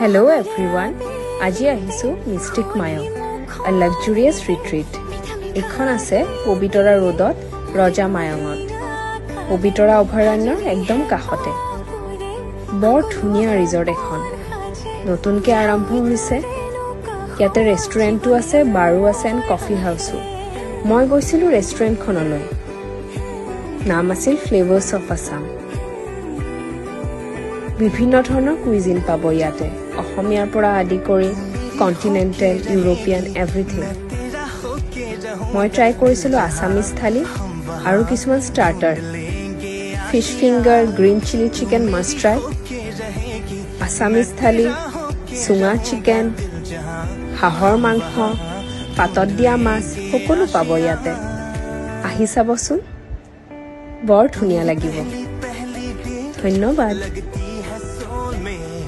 Hello everyone. আজি আহিছো Mystique Mayong, a luxurious retreat. এখন আছে Pobitora ৰোডত ৰজা মায়ঙত। Pobitora অভয়াৰণ্যৰ একদম কাষতে। বৰ ধুনীয়া ৰিজৰ্ট এখন। নতুনকৈ আৰম্ভ হৈছে। ইয়াতে ৰেষ্টুৰেণ্টটো আছে, বাৰো আছে এণ্ড কফি হাউচো। মই গৈছিলো ৰেষ্টুৰেণ্টখনলৈ। নাম আছিল ফ্লেভাৰ্ছ অফ আছাম। বিভিন্ন ধৰণৰ কুইজিন পাব ইয়াতে, অসমীয়াৰ পৰা আদি কৰি কণ্টিনেণ্টেল, ইউৰোপিয়ান এভৰিথিং। মই ট্ৰাই কৰিছিলোঁ আছামিজ থালি আৰু কিছুমান starter, fish finger, green chilli chicken must try, Assamese thali, chunga chicken, হাঁহৰ মাংস, পাতত দিয়া মাছ, সকলো পাব ইয়াতে। আহি চাবচোন, বৰ ধুনীয়া লাগিব। ধন্যবাদ।